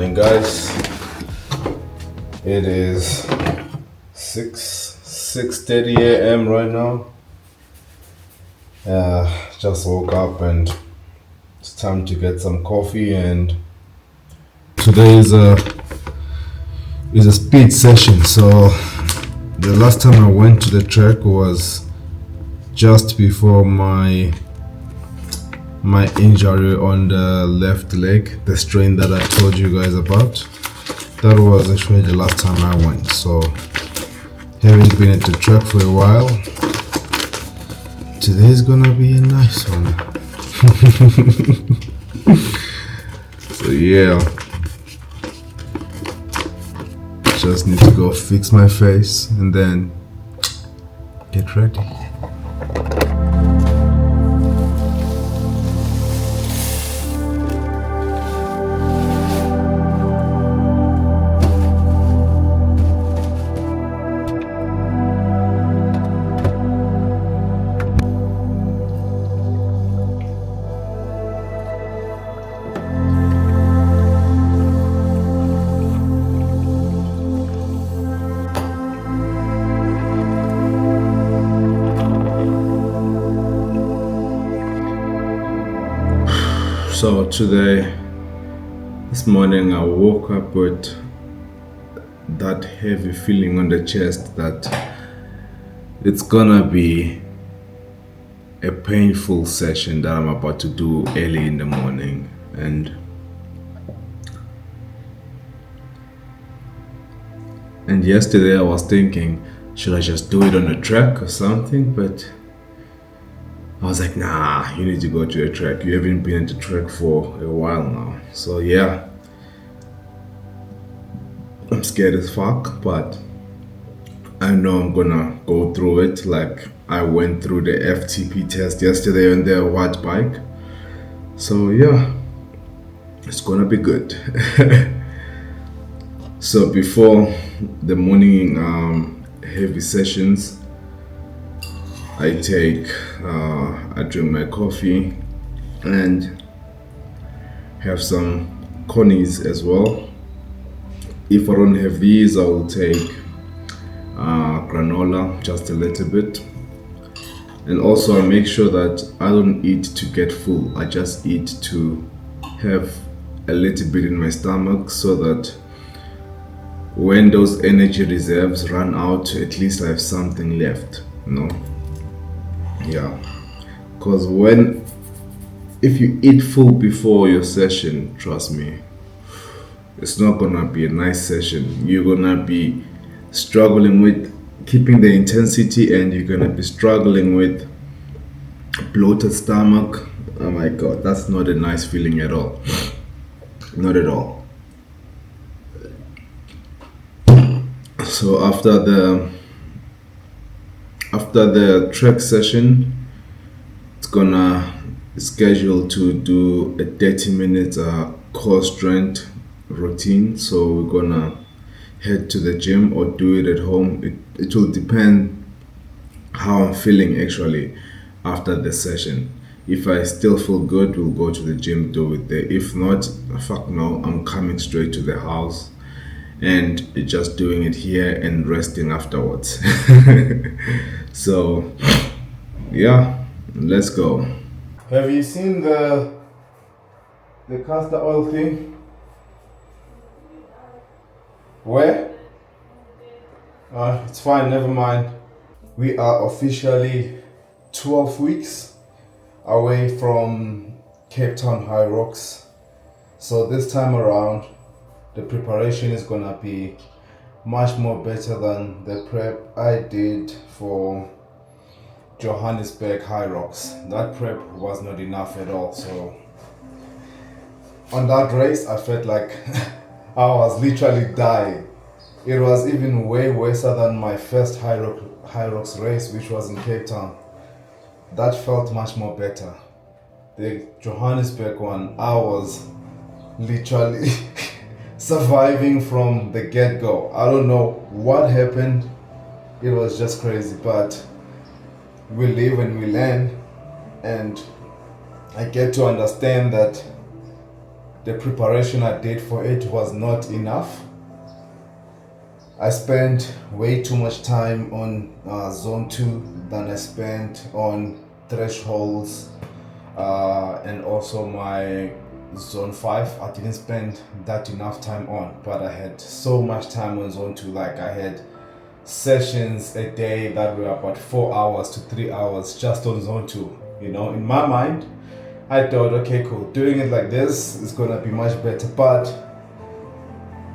morning, guys. It is 6:30 a.m. right now. Just woke up and it's time to get some coffee. And today is a speed session. So the last time I went to the track was just before my injury on the left leg, the strain that I told you guys about. That was actually the last time I went, so haven't been at the track for a while. Today's gonna be a nice one. So yeah, just need to go fix my face and then get ready. So this morning I woke up with that heavy feeling on the chest that it's gonna be a painful session that I'm about to do early in the morning. And yesterday I was thinking, should I just do it on the track or something? But I was like, nah, you need to go to a track. You haven't been at the track for a while now. So yeah, I'm scared as fuck, but I know I'm gonna go through it. Like I went through the FTP test yesterday on the white bike. So yeah, it's gonna be good. So before the morning heavy sessions, I drink my coffee and have some conies as well. If I don't have these, I will take granola, just a little bit. And also I make sure that I don't eat to get full. I just eat to have a little bit in my stomach so that when those energy reserves run out, at least I have something left, you know? Yeah, because if you eat full before your session, trust me, it's not gonna be a nice session. You're gonna be struggling with keeping the intensity, and you're gonna be struggling with bloated stomach. Oh my god, that's not a nice feeling at all. Not at all. So after the track session, it's gonna schedule to do a 30-minute core strength routine. So we're gonna head to the gym or do it at home. It will depend how I'm feeling actually after the session. If I still feel good, we'll go to the gym, do it there. If not, fuck no, I'm coming straight to the house and just doing it here and resting afterwards. So yeah, let's go. Have you seen the castor oil thing? Where? It's fine, never mind. We are officially 12 weeks away from Cape Town Hyrox. So this time around, the preparation is gonna be much more better than the prep I did for Johannesburg Hyrox. That prep was not enough at all. So on that race, I felt like I was literally dying. It was even way worse than my first Hyrox race, which was in Cape Town. That felt much more better. The Johannesburg one, I was literally surviving from the get-go. I don't know what happened. It was just crazy, but we live and we learn, and I get to understand that the preparation I did for it was not enough. I spent way too much time on zone 2 than I spent on thresholds and also my zone 5. I didn't spend that enough time on, but I had so much time on zone 2. Like I had sessions a day that were about 4 hours to 3 hours just on zone 2. You know, in my mind I thought, okay, cool, doing it like this is gonna be much better, but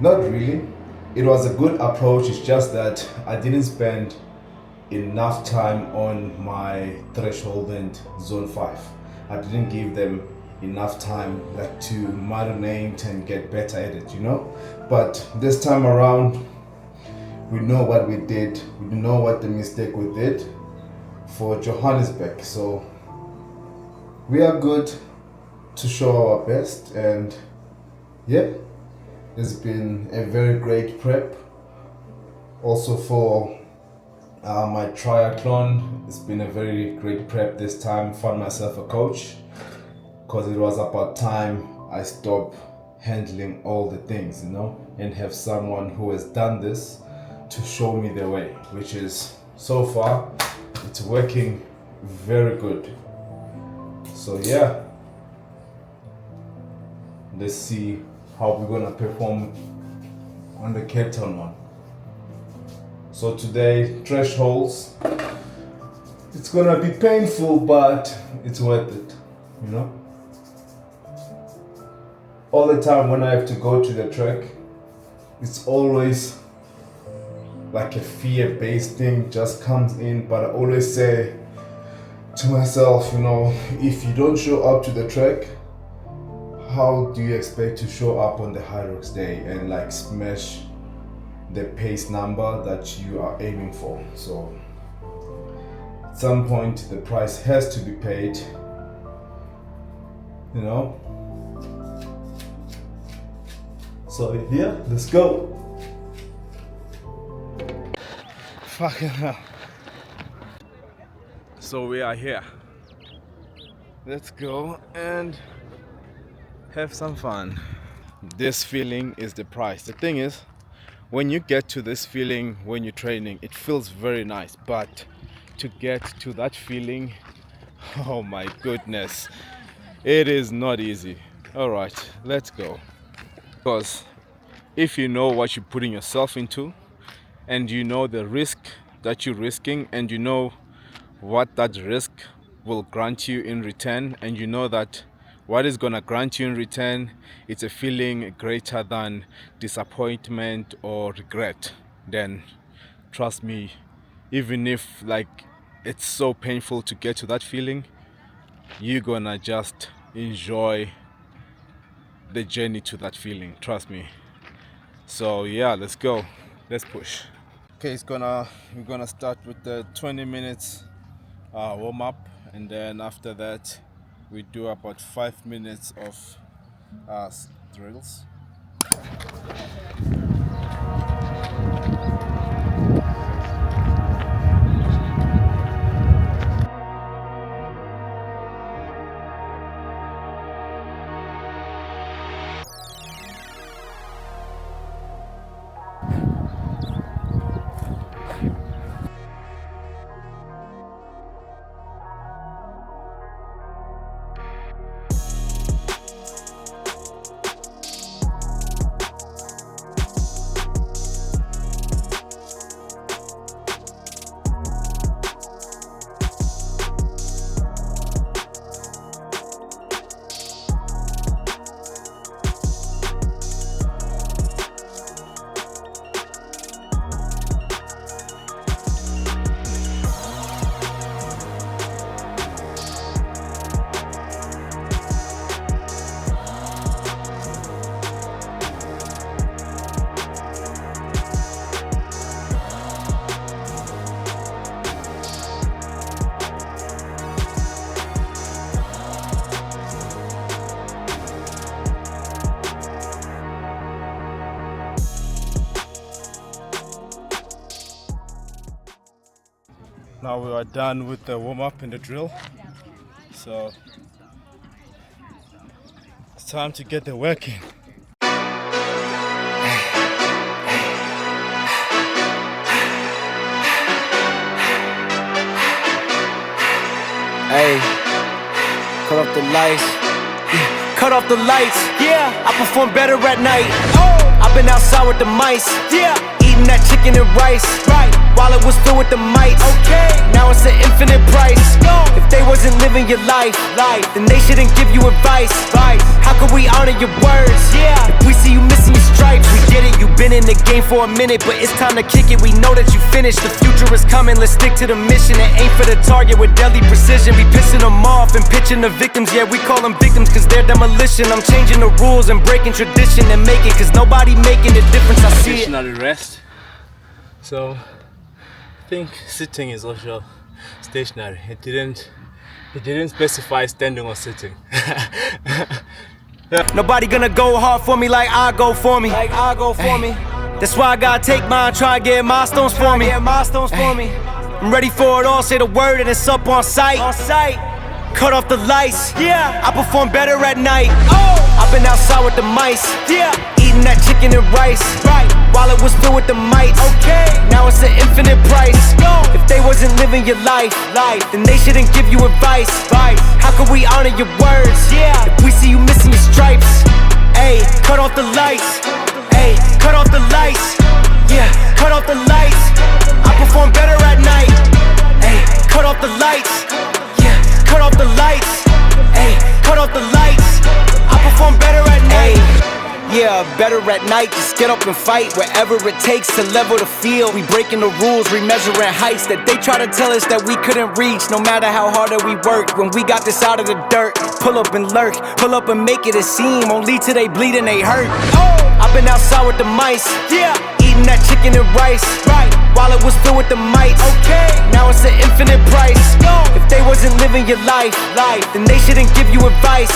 not really. It was a good approach, it's just that I didn't spend enough time on my threshold and zone 5. I didn't give them enough time like to marinate and get better at it, you know. But this time around, we know what we did, we know what the mistake we did for Johannesburg, so we are good to show our best. And yeah, it's been a very great prep. Also for my triathlon, it's been a very great prep this time. Found myself a coach because it was about time I stopped handling all the things, you know, and have someone who has done this to show me the way, which is, so far, it's working very good. So yeah, let's see how we're gonna perform on the Cape Town one. So today, thresholds, it's gonna be painful, but it's worth it, you know. All the time when I have to go to the track, it's always like a fear-based thing just comes in, but I always say to myself, you know, if you don't show up to the track, how do you expect to show up on the Hyrox day and like smash the pace number that you are aiming for? So at some point the price has to be paid, you know. So yeah, let's go. Fucking hell. So we are here. Let's go and have some fun. This feeling is the price. The thing is, when you get to this feeling when you're training, it feels very nice, but to get to that feeling, oh my goodness, it is not easy. All right, let's go. Because if you know what you're putting yourself into, and you know the risk that you're risking, and you know what that risk will grant you in return, and you know that what is gonna grant you in return, it's a feeling greater than disappointment or regret, then trust me, even if like it's so painful to get to that feeling, you're gonna just enjoy the journey to that feeling, trust me. So yeah, let's go, let's push. Okay, we're gonna start with the 20 minutes warm up, and then after that we do about 5 minutes of drills. Now we are done with the warm-up and the drill, so it's time to get the work in. Hey, cut off the lights. Cut off the lights. Yeah, I perform better at night. I've been outside with the mice. Yeah, eating that chicken and rice. Right, while it was filled with the mites. Okay, now it's an infinite price. If they wasn't living your life, then they shouldn't give you advice. How could we honor your words? Yeah, if we see you missing your stripes, we get it. You've been in the game for a minute, but it's time to kick it. We know that you finished. The future is coming. Let's stick to the mission and aim for the target with deadly precision. We pissing them off and pitching the victims. Yeah, we call them victims cause they're demolition. I'm changing the rules and breaking tradition and making cause nobody making the difference. I see it. Stationary rest. So I think sitting is also stationary. It didn't specify standing or sitting. Nobody gonna go hard for me like I go for me. That's why I gotta take mine, try and get milestones for me. I'm ready for it all, say the word and it's up on sight. Cut off the lights, yeah, I perform better at night. I've been outside with the mice, yeah, eating that chicken and rice. Right, while it was filled with the mites. Okay, now it's an infinite price. If they wasn't living your life, then they shouldn't give you advice. How could we honor your words? Yeah, if we see you missing your stripes. Ayy, cut off the lights. Ayy, cut off the lights. Yeah, cut off the lights. I perform better at night. Ayy, cut off the lights. Yeah, cut off the lights. Ayy, cut off the lights. I perform better at night. Yeah, better at night, just get up and fight wherever it takes to level the field. We breaking the rules, remeasuring heights that they try to tell us that we couldn't reach. No matter how hard that we work, when we got this out of the dirt, pull up and lurk, pull up and make it a seem, only till they bleed and they hurt. I've been outside with the mice, yeah, eating that chicken and rice. Right, while it was filled with the mites. Okay, now it's an infinite price. If they wasn't living your life, then they shouldn't give you advice.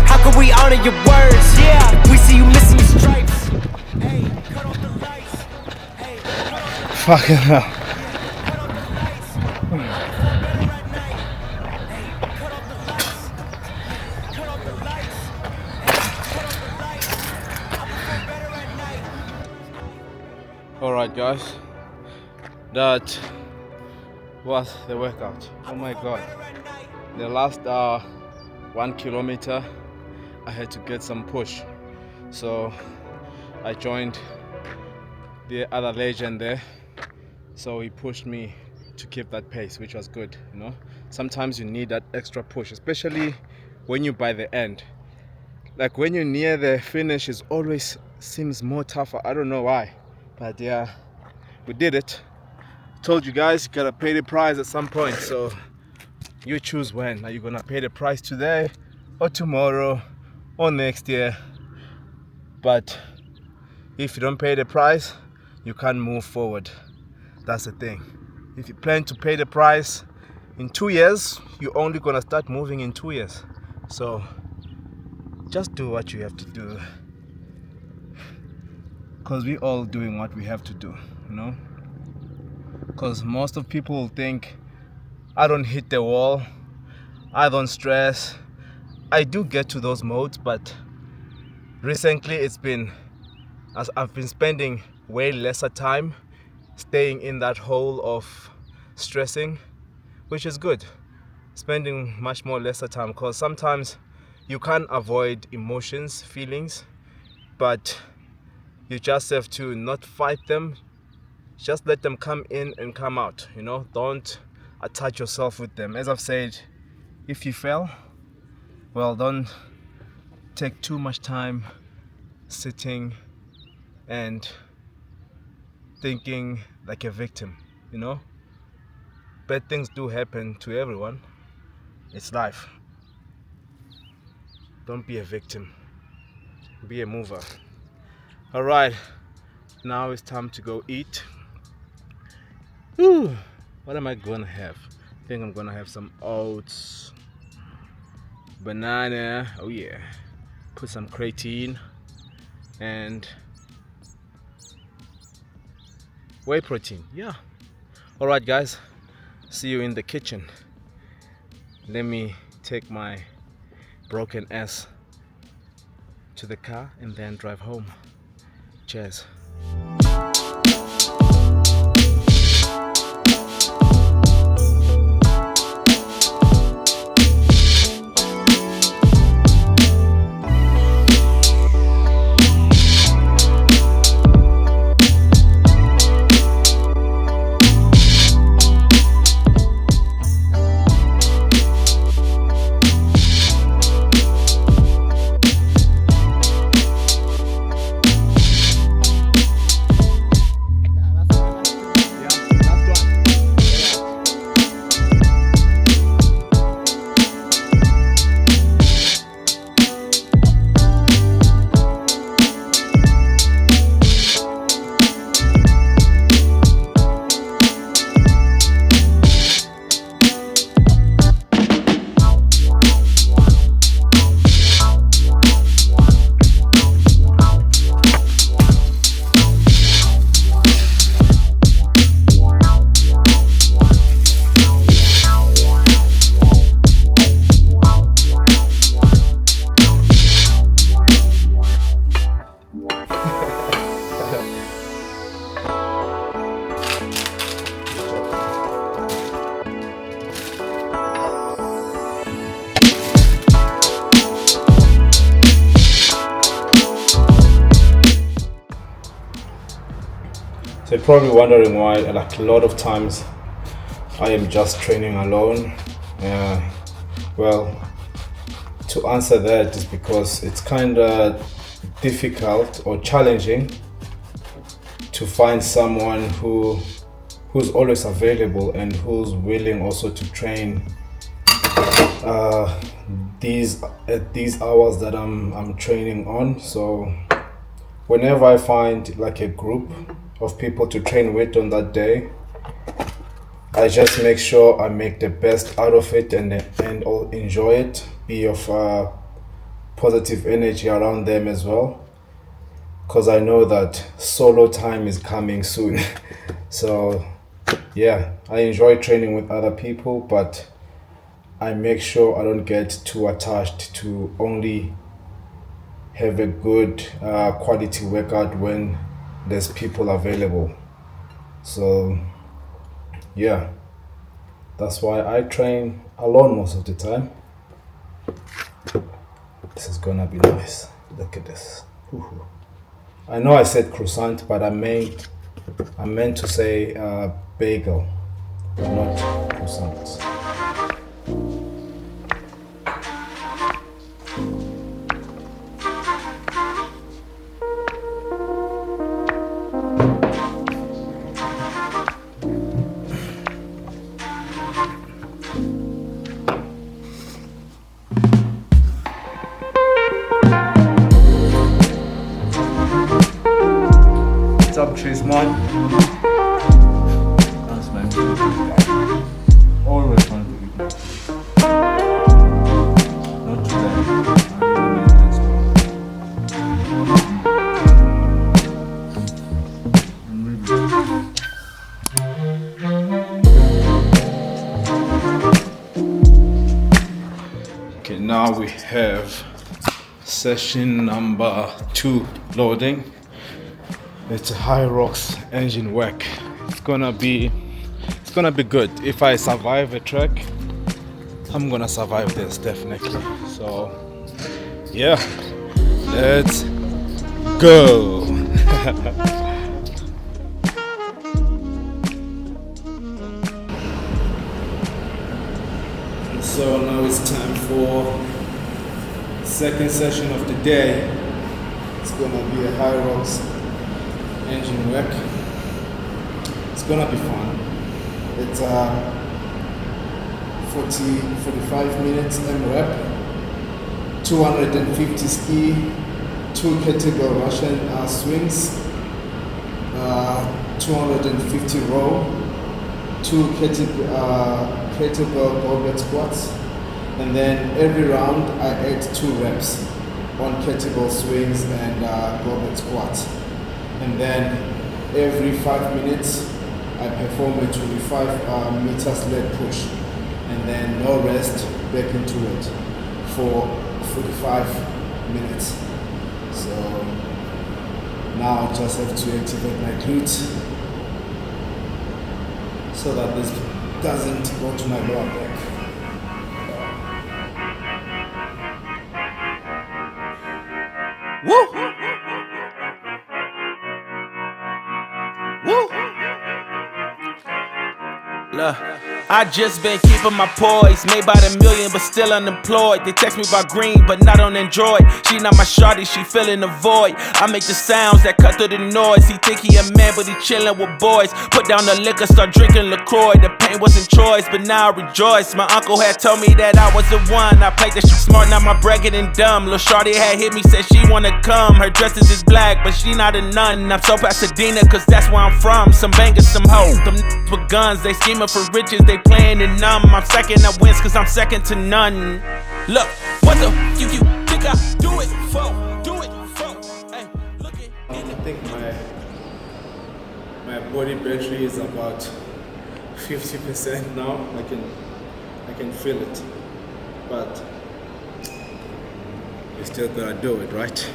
How could we honor your words? Yeah, if we see you missing your stripes. Hey, cut off the lights. Hey, Fucking hell. Alright guys, that was the workout. Oh my god. The last 1 kilometer I had to get some push, so I joined the other legend there, so he pushed me to keep that pace, which was good. You know, sometimes you need that extra push, especially when you're by the end. Like when you're near the finish, it always seems more tougher. I don't know why, but yeah, we did it. Told you guys, you gotta pay the price at some point, so you choose when. Are you gonna pay the price today or tomorrow or next year? But if you don't pay the price, you can't move forward. That's the thing. If you plan to pay the price in 2 years, you're only gonna start moving in 2 years. So just do what you have to do, because we all doing what we have to do, you know. Because most of people think I don't hit the wall, I don't stress. I do get to those modes, but recently I've been spending way lesser time staying in that hole of stressing, which is good. Spending much more lesser time, because sometimes you can't avoid emotions, feelings, but you just have to not fight them. Just let them come in and come out, you know. Don't attach yourself with them. As I've said, if you fail, well, don't take too much time sitting and thinking like a victim, you know. Bad things do happen to everyone. It's life. Don't be a victim. Be a mover. All right, now it's time to go eat. Ooh, what am I gonna have? I think I'm gonna have some oats, banana, oh yeah, put some creatine and whey protein, yeah. All right guys, see you in the kitchen. Let me take my broken ass to the car and then drive home. Cheers. So you're probably wondering why, like a lot of times, I am just training alone. Well, to answer that is because it's kind of difficult or challenging to find someone who's always available and who's willing also to train these hours that I'm training on. So whenever I find like a group of people to train with on that day, I just make sure I make the best out of it and enjoy it, be of positive energy around them as well, because I know that solo time is coming soon. So yeah, I enjoy training with other people, but I make sure I don't get too attached to only have a good quality workout when there's people available. So yeah, that's why I train alone most of the time. This is gonna be nice. Look at this. Woohoo. I know I said croissant, but I meant to say bagel, not croissant. What's up, Chase man? That's my favorite. Always want to eat my food. Not today. Okay, now we have session number 2 loading. It's a Hyrox engine work. It's gonna be good. If I survive a track, I'm gonna survive this definitely. So yeah, let's go. So now it's time for second session of the day. It's gonna be a Hyrox engine work. It's gonna be fun. It's 45 minutes M-rep, 250 ski, 2 kettlebell Russian swings, 250 row, 2 kettlebell goblet squats, and then every round I add 2 reps on kettlebell swings and goblet squats. And then every 5 minutes I perform a 25 meters leg push, and then no rest, back into it for 45 minutes. So now I just have to activate my glutes so that this doesn't go to my lower back. Woo! Woo! Look, I just been keeping my poise. Made by the million, but still unemployed. They text me about green, but not on Android. She not my shawty, she filling the void. I make the sounds that cut through the noise. He think he a man, but he chillin' with boys. Put down the liquor, start drinking LaCroix. The pain wasn't choice, but now I rejoice. My uncle had told me that I was the one. I played that shit smart, now my bragging and dumb. Lil' shawty had hit me, said she wanna come. Her dresses is black, but she not a nun. I'm so Pasadena, cause that's where I'm from. Some bangers, some hoes. Them with guns, they scheming for riches, they playing it numb. I'm second, I wins cause I'm second to none. Look, what the you think I do it for? Do it for? Hey, look at I think my body battery is about 50% now. I can feel it, but you still gotta do it, right?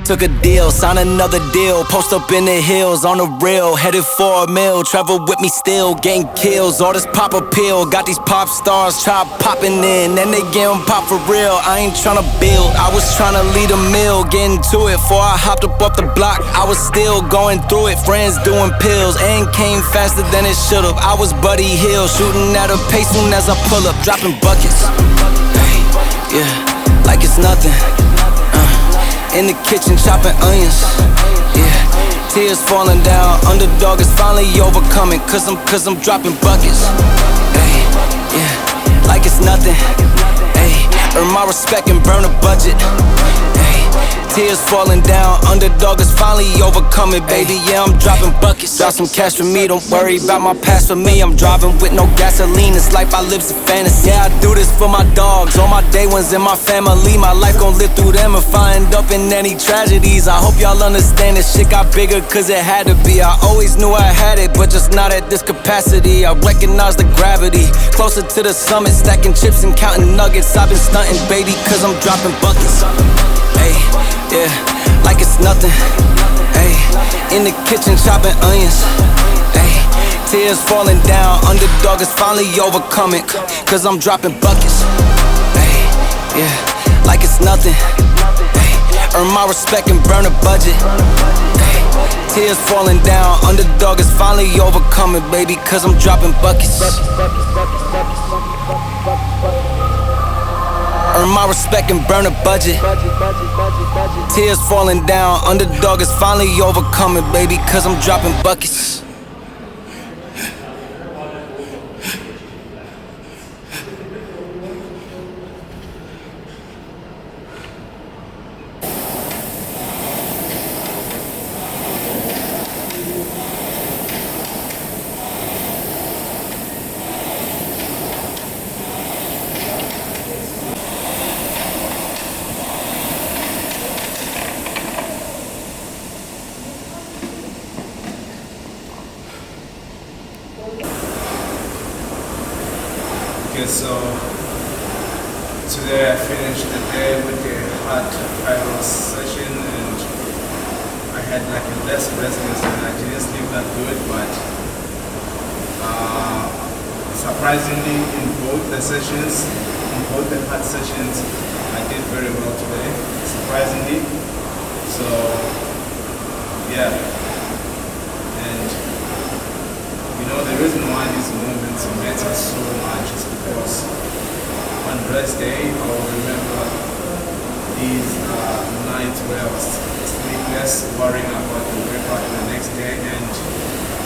Took a deal, sign another deal. Post up in the hills on the rail, headed for a mill. Travel with me still, getting kills. All this pop appeal, got these pop stars try popping in, and they getting pop for real. I ain't tryna build, I was tryna lead a mill. Getting to it, before I hopped up off the block, I was still going through it. Friends doing pills, and came faster than it should've. I was Buddy Hill, shooting at a pace soon as I pull up, dropping buckets. Hey, yeah, like it's nothing. In the kitchen chopping onions, yeah. Tears falling down, underdog is finally overcoming. Cause I'm dropping buckets, hey, yeah. Like it's nothing, hey. Earn my respect and burn a budget, hey. Tears falling down, underdog is finally overcoming, baby. Yeah, I'm dropping buckets. Drop some cash for me, don't worry about my past for me. I'm driving with no gasoline, this life I live's a fantasy. Yeah, I do this for my dogs, all my day ones and my family. My life gon' live through them if I end up in any tragedies. I hope y'all understand this shit got bigger cause it had to be. I always knew I had it, but just not at this capacity. I recognize the gravity, closer to the summit, stacking chips and counting nuggets. I've been stunting, baby, cause I'm dropping buckets. Hey, yeah, like it's nothing. Hey, in the kitchen chopping onions. Hey, tears falling down, underdog is finally overcoming. Cause I'm dropping buckets. Hey, yeah, like it's nothing. Hey, earn my respect and burn a budget. Hey, tears falling down, underdog is finally overcoming, baby. Cause I'm dropping buckets. Earn my respect and burn a budget. Tears falling down, underdog is finally overcoming, baby, cause I'm dropping buckets. Yes, so today I finished the day with the hard Hyrox session, and I had like a less restless and I didn't sleep that good, but surprisingly in both the sessions, in both the hard sessions, I did very well today, surprisingly. So yeah, and you know the reason why these moments matter so much is because on rest day I will remember these nights where I was sleepless, worrying about the workout the next day, and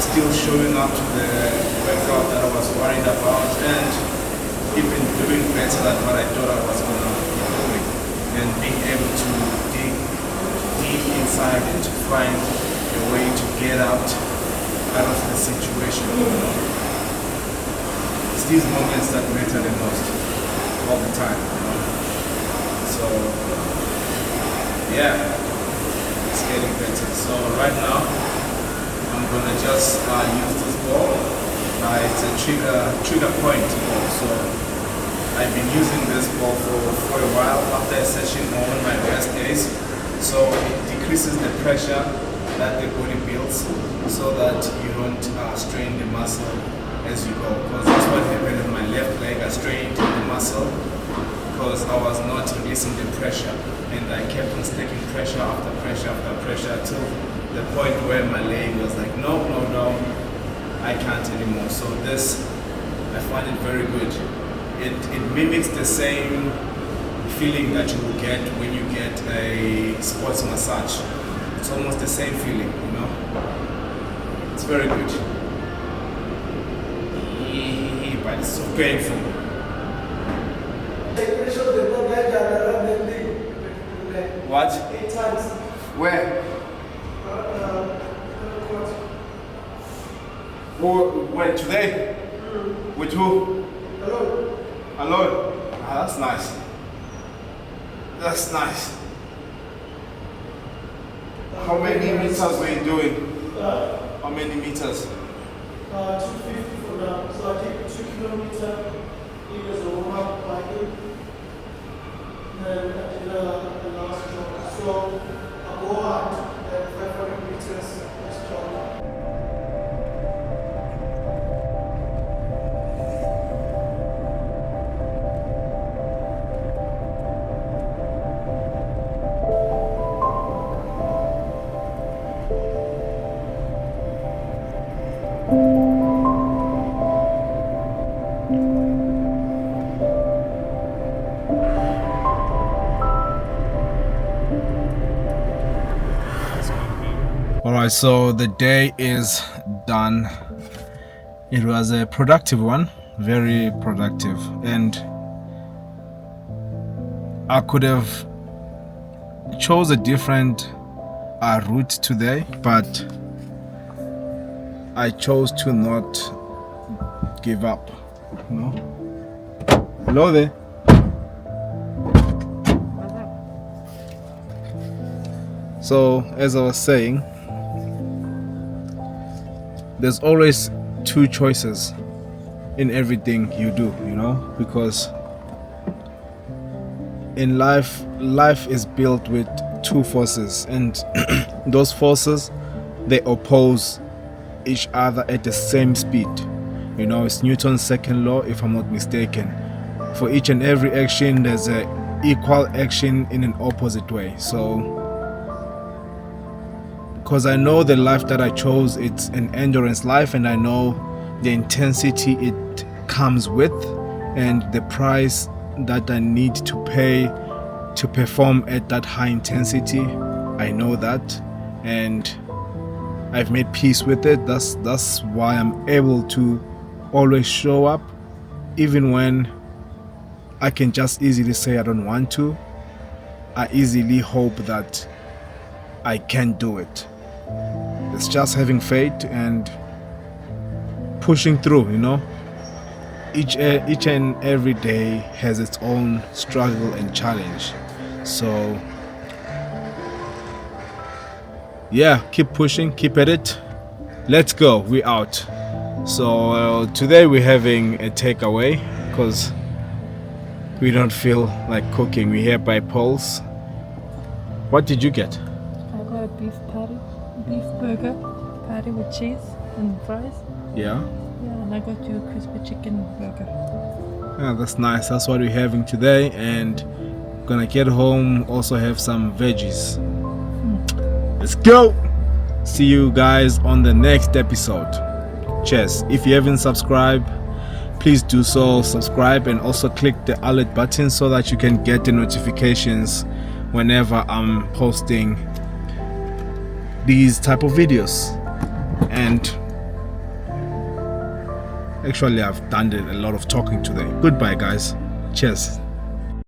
still showing up to the workout that I was worried about, and even doing better than what I thought I was gonna be doing, and being able to dig deep inside and to find a way to get out of the situation. You know? It's these moments that matter the most all the time. You know? So yeah, it's getting better. So right now I'm gonna just use this ball. It's a trigger point ball. So I've been using this ball for a while after a session or on my rest days. So it decreases the pressure that the body builds, so that you don't strain the muscle as you go. Because that's what happened with my left leg. I strained the muscle because I was not releasing the pressure, and I kept on taking pressure after pressure after pressure till the point where my leg was like, no, I can't anymore. So this, I find it very good. It mimics the same feeling that you will get when you get a sports massage. It's almost the same feeling, you know. It's very good. But it's so painful. What? 8 times. Where? When today? With who? Alone. Ah, that's nice. That's nice. How many meters were you doing? How many meters? 250 for now. So I take 2 kilometers as a warm up biking. Then I did the last jog. So I go out at 500 meters this jog. Alright, so the day is done. It was a productive one, very productive, and I could have chose a different route today, but I chose to not give up. You know? Hello there. So as I was saying, there's always 2 choices in everything you do, you know, because in life is built with 2 forces, and those forces, they oppose each other at the same speed. You know, it's Newton's second law, if I'm not mistaken. For each and every action, there's an equal action in an opposite way. So because I know the life that I chose, it's an endurance life, and I know the intensity it comes with and the price that I need to pay to perform at that high intensity. I know that, and I've made peace with it. That's why I'm able to always show up, even when I can just easily say I don't want to. I easily hope that I can do it. It's just having faith and pushing through, you know. Each and every day has its own struggle and challenge. So yeah, keep pushing, keep at it. Let's go, we out. So today we're having a takeaway. because we don't feel like cooking. We're here by Paul's. What did you get? I got a beef burger patty with cheese and fries. Yeah. Yeah, and I got you a crispy chicken burger. Yeah, that's nice. That's what we're having today, and gonna get home, also have some veggies. Let's go. See you guys on the next episode. Cheers. If you haven't subscribed, please do so. Subscribe and also click the alert button so that you can get the notifications whenever I'm posting these type of videos. And actually I've done a lot of talking today. Goodbye guys. Cheers.